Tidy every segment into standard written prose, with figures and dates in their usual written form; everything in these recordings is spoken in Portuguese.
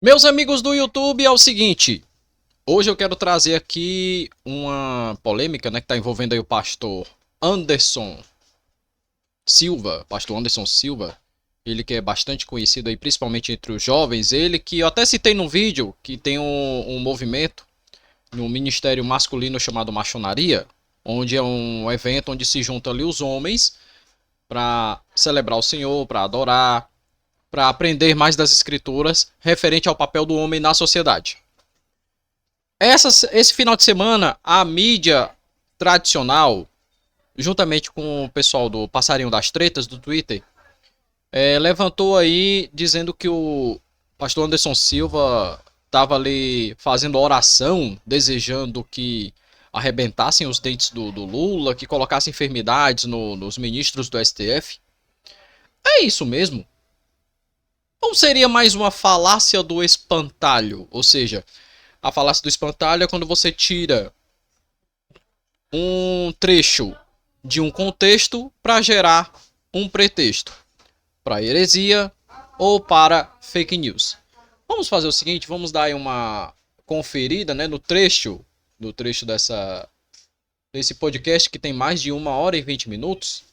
Meus amigos do YouTube, é o seguinte. Hoje eu quero trazer aqui uma polêmica, né, que está envolvendo aí o pastor Anderson Silva. Pastor Anderson Silva. Ele que é bastante conhecido aí, principalmente entre os jovens. Ele que eu até citei no vídeo, que tem um movimento no ministério masculino chamado Machonaria, onde é um evento onde se juntam ali os homens para celebrar o Senhor, para adorar, para aprender mais das escrituras referente ao papel do homem na sociedade. Esse final de semana, a mídia tradicional, juntamente com o pessoal do Passarinho das Tretas do Twitter, levantou aí dizendo que o pastor Anderson Silva estava ali fazendo oração, desejando que arrebentassem os dentes do Lula, que colocassem enfermidades nos ministros do STF. É isso mesmo? Ou seria mais uma falácia do espantalho? Ou seja, a falácia do espantalho é quando você tira um trecho de um contexto para gerar um pretexto para heresia ou para fake news. Vamos fazer o seguinte, vamos dar aí uma conferida, né, no trecho desse podcast que tem mais de 1 hora e 20 minutos.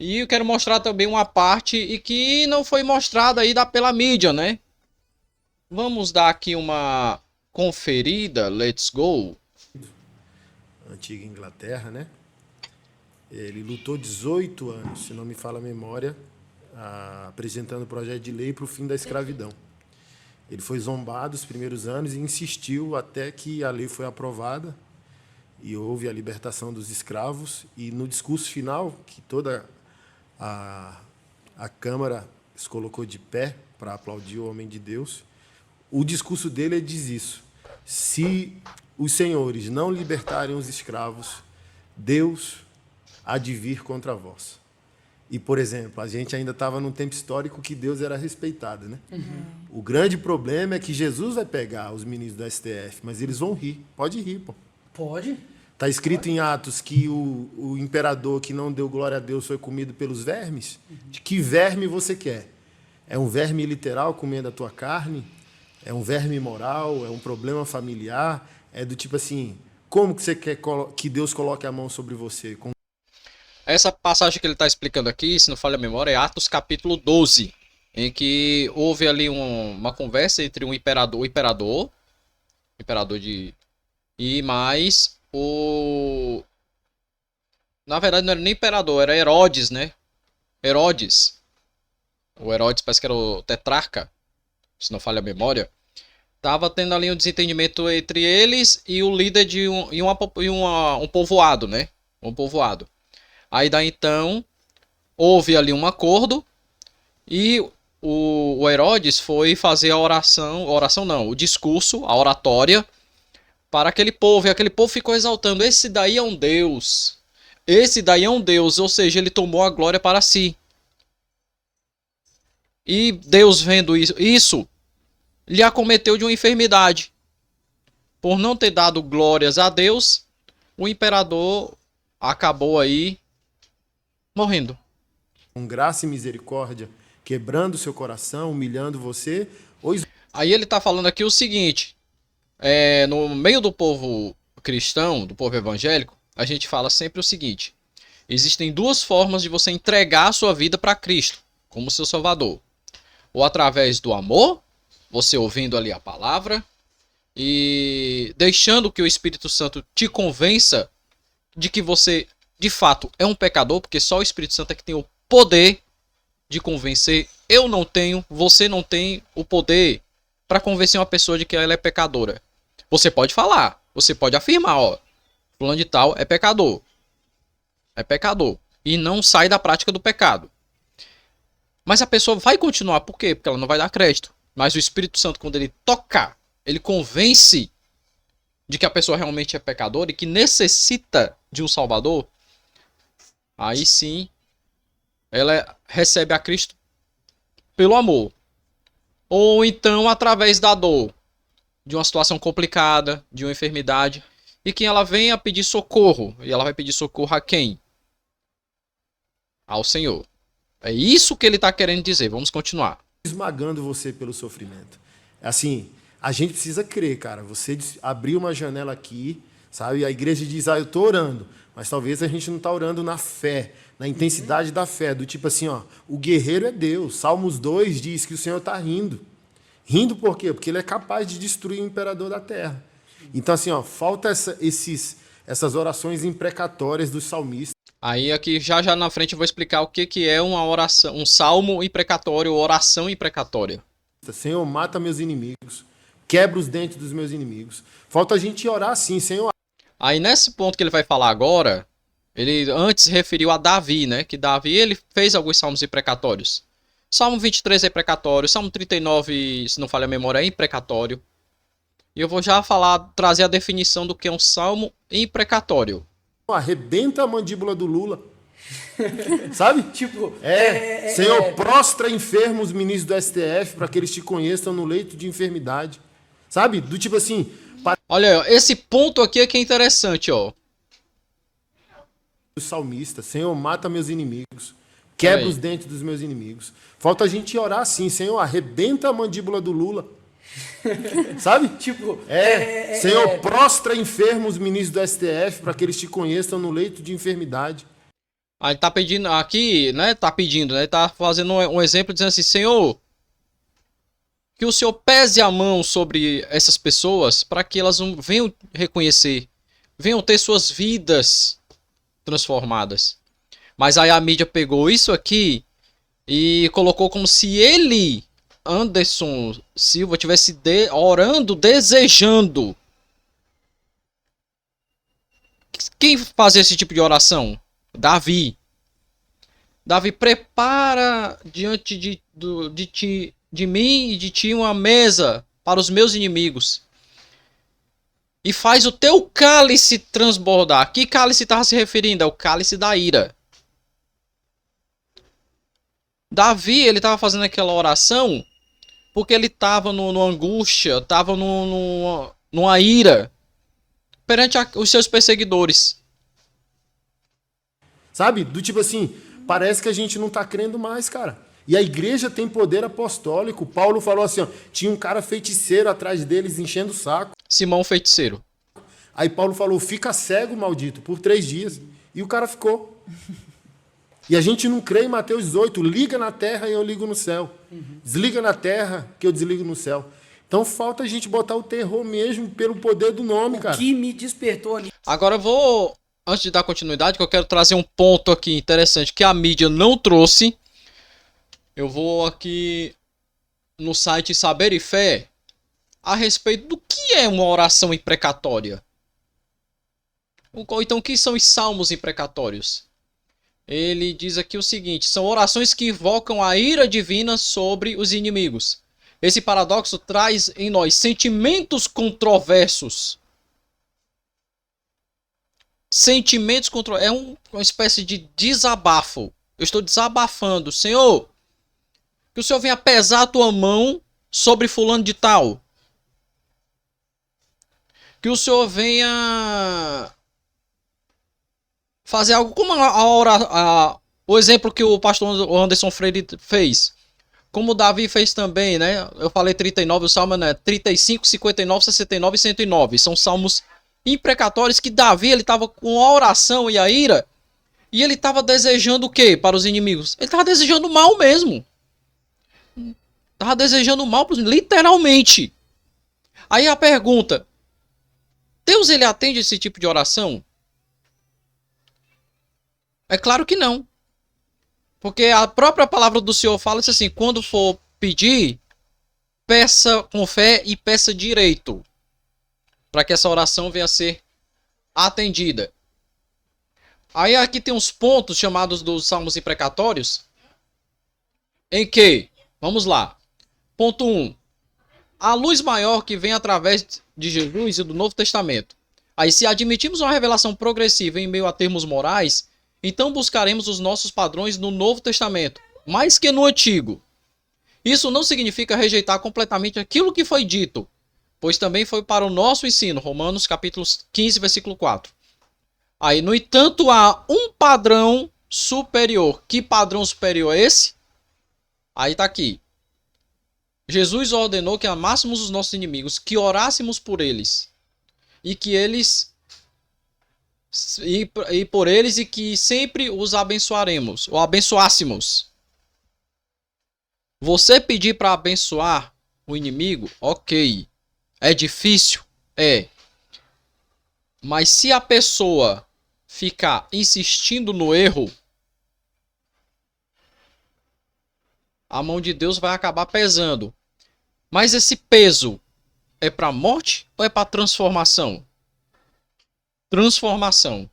E eu quero mostrar também uma parte e que não foi mostrada aí pela mídia, né? Vamos dar aqui uma conferida, let's go. Antiga Inglaterra, né? Ele lutou 18 anos, se não me falha a memória, apresentando o projeto de lei para o fim da escravidão. Ele foi zombado os primeiros anos e insistiu até que a lei foi aprovada e houve a libertação dos escravos. E no discurso final, que toda a Câmara se colocou de pé para aplaudir o homem de Deus, o discurso dele diz isso: se os senhores não libertarem os escravos, Deus há de vir contra vós. E, por exemplo, a gente ainda estava num tempo histórico que Deus era respeitado, né? Uhum. O grande problema é que Jesus vai pegar os ministros do STF, mas eles vão rir. Pode rir, pô. Pode. Está escrito em Atos que o imperador que não deu glória a Deus foi comido pelos vermes. Uhum. De que verme você quer? É um verme literal comendo a tua carne? É um verme moral? É um problema familiar? É do tipo assim, como que você quer que Deus coloque a mão sobre você? Essa passagem que ele está explicando aqui, se não falha a memória, é Atos capítulo 12, em que houve ali uma conversa entre o imperador e mais o... Na verdade não era nem imperador, era Herodes, né? Herodes. O Herodes parece que era o tetrarca, se não falha a memória. Tava tendo ali um desentendimento entre eles e o líder de um povoado, né? Um povoado. Aí daí então houve ali um acordo e o Herodes foi fazer o discurso, a oratória para aquele povo. E aquele povo ficou exaltando: esse daí é um Deus, esse daí é um Deus, ou seja, ele tomou a glória para si. E Deus, vendo isso lhe acometeu de uma enfermidade. Por não ter dado glórias a Deus, o imperador acabou aí morrendo. Com graça e misericórdia, quebrando seu coração, humilhando você. Aí ele está falando aqui o seguinte: no meio do povo cristão, do povo evangélico, a gente fala sempre o seguinte: existem duas formas de você entregar a sua vida para Cristo como seu Salvador. Ou através do amor, você ouvindo ali a palavra e deixando que o Espírito Santo te convença de que você de fato é um pecador, porque só o Espírito Santo é que tem o poder de convencer. Eu não tenho, você não tem o poder para convencer uma pessoa de que ela é pecadora. Você pode falar, você pode afirmar, ó, fulano de tal é pecador. É pecador. E não sai da prática do pecado. Mas a pessoa vai continuar, por quê? Porque ela não vai dar crédito. Mas o Espírito Santo, quando ele tocar, ele convence de que a pessoa realmente é pecadora e que necessita de um Salvador. Aí sim, ela recebe a Cristo pelo amor. Ou então através da dor, de uma situação complicada, de uma enfermidade, e que ela venha pedir socorro. E ela vai pedir socorro a quem? Ao Senhor. É isso que ele está querendo dizer. Vamos continuar. Esmagando você pelo sofrimento. Assim, a gente precisa crer, cara. Você abrir uma janela aqui, sabe? A igreja diz, eu tô orando. Mas talvez a gente não está orando na fé, na intensidade da fé. Do tipo assim, o guerreiro é Deus. Salmos 2 diz que o Senhor está rindo. Rindo por quê? Porque ele é capaz de destruir o imperador da terra. Então, assim, falta essas orações imprecatórias dos salmistas. Aí aqui já na frente eu vou explicar o que é uma oração, um salmo imprecatório, oração imprecatória. Senhor, mata meus inimigos, quebra os dentes dos meus inimigos. Falta a gente orar assim, Senhor. Aí nesse ponto que ele vai falar agora, ele antes referiu a Davi, né? Que Davi ele fez alguns salmos imprecatórios. Salmo 23 é imprecatório, Salmo 39, se não falha a memória, é imprecatório. E eu vou já trazer a definição do que é um salmo imprecatório. Arrebenta a mandíbula do Lula. Sabe? Tipo, Senhor, prostra enfermos ministros do STF para que eles te conheçam no leito de enfermidade. Sabe? Do tipo assim. Olha, esse ponto aqui é que é interessante, ó. O salmista, Senhor, mata meus inimigos, quebra os dentes dos meus inimigos. Falta a gente orar assim, Senhor, arrebenta a mandíbula do Lula. Sabe? Tipo, Senhor, prostra enfermos ministros do STF para que eles te conheçam no leito de enfermidade. Aí ele tá pedindo aqui, né? Tá pedindo, né? Tá fazendo um exemplo dizendo assim, Senhor, que o Senhor pese a mão sobre essas pessoas para que elas venham reconhecer, venham ter suas vidas transformadas. Mas aí a mídia pegou isso aqui e colocou como se ele, Anderson Silva, estivesse orando, desejando. Quem fazia esse tipo de oração? Davi. Davi, prepara diante de mim e de ti uma mesa para os meus inimigos. E faz o teu cálice transbordar. Que cálice estava se referindo? É o cálice da ira. Davi, ele estava fazendo aquela oração porque ele estava numa angústia, estava numa ira perante os seus perseguidores. Sabe? Do tipo assim, parece que a gente não está crendo mais, cara. E a igreja tem poder apostólico. Paulo falou assim, tinha um cara feiticeiro atrás deles enchendo o saco. Simão feiticeiro. Aí Paulo falou, fica cego, maldito, por 3 dias. E o cara ficou. E a gente não crê em Mateus 18, liga na terra e eu ligo no céu. Desliga na terra que eu desligo no céu. Então falta a gente botar o terror mesmo pelo poder do nome, cara. O que me despertou ali. Agora eu vou, antes de dar continuidade, que eu quero trazer um ponto aqui interessante que a mídia não trouxe. Eu vou aqui no site Saber e Fé a respeito do que é uma oração imprecatória. Então, o que são os salmos imprecatórios? Ele diz aqui o seguinte: são orações que invocam a ira divina sobre os inimigos. Esse paradoxo traz em nós sentimentos controversos. É uma espécie de desabafo. Eu estou desabafando. Senhor, que o Senhor venha pesar a tua mão sobre fulano de tal. Que o Senhor venha fazer algo como o exemplo que o pastor Anderson Freire fez. Como o Davi fez também, né? Eu falei 39, o salmo é 35, 59, 69 e 109. São salmos imprecatórios que Davi ele estava com a oração e a ira. E ele estava desejando o quê para os inimigos? Ele estava desejando o mal mesmo. Estava desejando o mal, literalmente. Aí a pergunta: Deus ele atende esse tipo de oração? É claro que não. Porque a própria palavra do Senhor fala assim: quando for pedir, peça com fé e peça direito, para que essa oração venha a ser atendida. Aí aqui tem uns pontos chamados dos salmos imprecatórios, em que, vamos lá. Ponto 1. A luz maior que vem através de Jesus e do Novo Testamento. Aí, se admitimos uma revelação progressiva em meio a termos morais, então buscaremos os nossos padrões no Novo Testamento, mais que no Antigo. Isso não significa rejeitar completamente aquilo que foi dito, pois também foi para o nosso ensino, Romanos capítulo 15, versículo 4. Aí, no entanto, há um padrão superior. Que padrão superior é esse? Aí tá aqui. Jesus ordenou que amássemos os nossos inimigos, que orássemos por eles e que eles e por eles e que sempre os abençoaremos ou abençoássemos. Você pedir para abençoar o inimigo, ok. É difícil? É. Mas se a pessoa ficar insistindo no erro, a mão de Deus vai acabar pesando. Mas esse peso é para morte ou é para transformação? Transformação.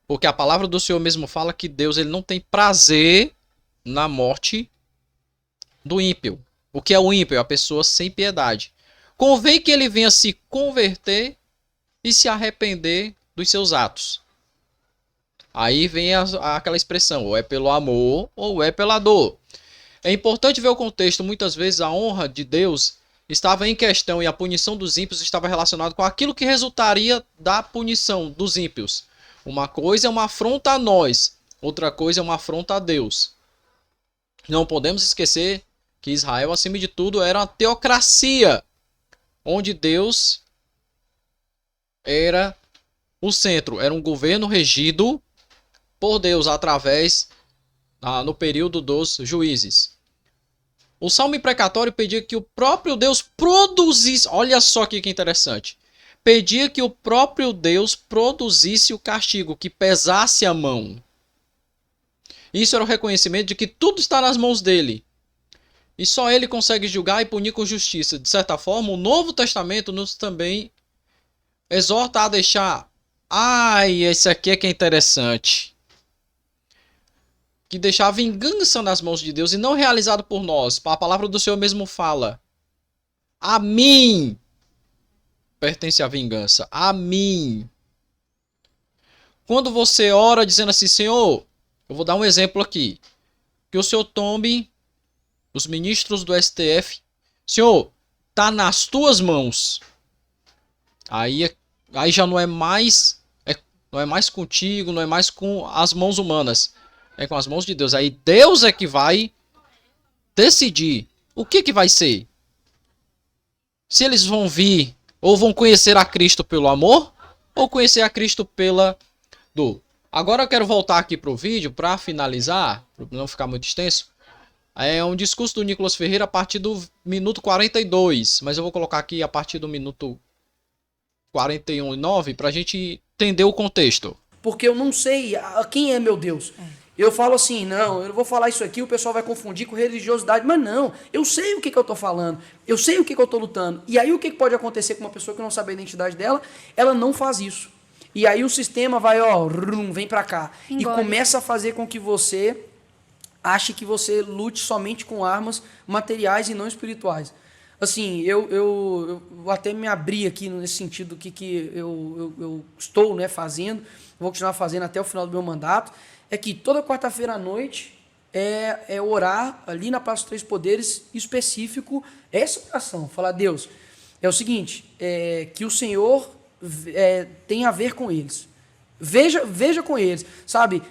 Porque a palavra do Senhor mesmo fala que Deus ele não tem prazer na morte do ímpio. O que é o ímpio? É a pessoa sem piedade. Convém que ele venha se converter e se arrepender dos seus atos. Aí vem aquela expressão, ou é pelo amor ou é pela dor. É importante ver o contexto. Muitas vezes a honra de Deus estava em questão e a punição dos ímpios estava relacionada com aquilo que resultaria da punição dos ímpios. Uma coisa é uma afronta a nós, outra coisa é uma afronta a Deus. Não podemos esquecer que Israel, acima de tudo, era uma teocracia, onde Deus era o centro, era um governo regido por Deus através no período dos juízes. O salmo imprecatório pedia que o próprio Deus produzisse, olha só que interessante, pedia que o próprio Deus produzisse o castigo, que pesasse a mão. Isso era o reconhecimento de que tudo está nas mãos dele. E só ele consegue julgar e punir com justiça. De certa forma, o Novo Testamento nos também exorta a deixar... esse aqui é que é interessante. Que deixar a vingança nas mãos de Deus e não realizado por nós. A palavra do Senhor mesmo fala. A mim pertence a vingança. A mim. Quando você ora dizendo assim, Senhor, eu vou dar um exemplo aqui. Que o Senhor tome os ministros do STF. Senhor, tá nas tuas mãos. Aí já não é mais contigo, não é mais com as mãos humanas. É com as mãos de Deus. Aí Deus é que vai decidir o que vai ser. Se eles vão vir ou vão conhecer a Cristo pelo amor ou conhecer a Cristo pela dor. Agora eu quero voltar aqui para o vídeo para finalizar, para não ficar muito extenso. É um discurso do Nicolas Ferreira a partir do minuto 42, mas eu vou colocar aqui a partir do minuto 41:09 para a gente entender o contexto. Porque eu não sei quem é meu Deus. Eu falo assim, não, eu não vou falar isso aqui, o pessoal vai confundir com religiosidade, mas não, eu sei o que eu tô falando, eu sei o que eu tô lutando. E aí o que pode acontecer com uma pessoa que não sabe a identidade dela? Ela não faz isso. E aí o sistema vai, vem pra cá. Engole. E começa a fazer com que você ache que você lute somente com armas materiais e não espirituais. Assim, eu até me abri aqui nesse sentido do que eu estou, né, fazendo, vou continuar fazendo até o final do meu mandato, é que toda quarta-feira à noite é orar ali na Praça dos Três Poderes, específico, essa oração, falar, Deus, é o seguinte, que o Senhor tem a ver com eles. Veja com eles, sabe?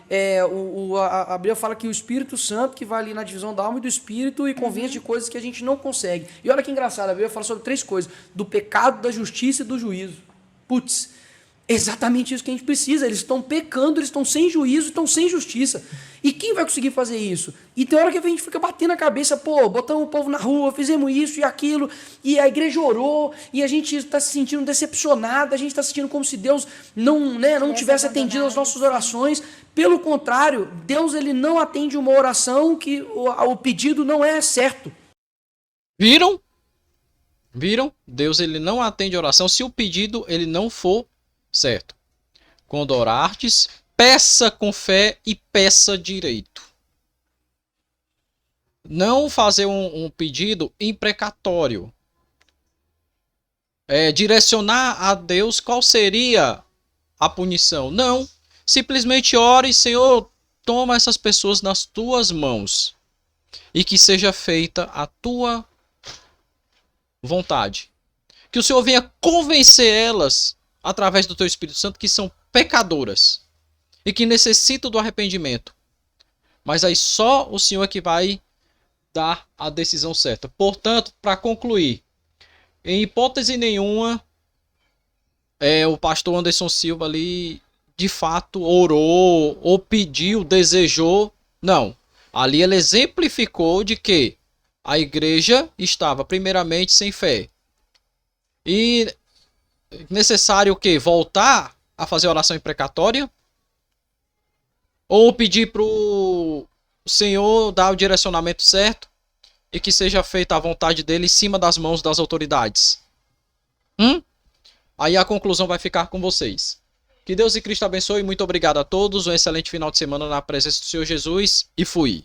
A Bíblia fala que o Espírito Santo que vai ali na divisão da alma e do Espírito e convence de coisas que a gente não consegue. E olha que engraçado, a Bíblia fala sobre 3 coisas: do pecado, da justiça e do juízo. Putz, exatamente isso que a gente precisa. Eles estão pecando, eles estão sem juízo, estão sem justiça. E quem vai conseguir fazer isso? E tem hora que a gente fica batendo a cabeça, botamos o povo na rua, fizemos isso e aquilo, e a igreja orou, e a gente está se sentindo decepcionado, a gente está se sentindo como se Deus não tivesse atendido as nossas orações. Pelo contrário, Deus ele não atende uma oração que o pedido não é certo. Viram? Deus ele não atende a oração se o pedido ele não for certo. Quando orardes, peça com fé e peça direito. Não fazer um pedido imprecatório. Direcionar a Deus qual seria a punição. Não. Simplesmente ore, Senhor, toma essas pessoas nas tuas mãos. E que seja feita a tua vontade. Que o Senhor venha convencer elas através do teu Espírito Santo que são pecadoras e que necessitam do arrependimento. Mas aí só o Senhor é que vai dar a decisão certa. Portanto, para concluir, em hipótese nenhuma, o pastor Anderson Silva ali de fato orou ou pediu, desejou. Não. Ali ele exemplificou de que a igreja estava primeiramente sem fé. E necessário o quê? Voltar a fazer oração imprecatória? Ou pedir para o Senhor dar o direcionamento certo e que seja feita a vontade dele em cima das mãos das autoridades? Aí a conclusão vai ficar com vocês. Que Deus e Cristo abençoe. Muito obrigado a todos. Um excelente final de semana na presença do Senhor Jesus. E fui.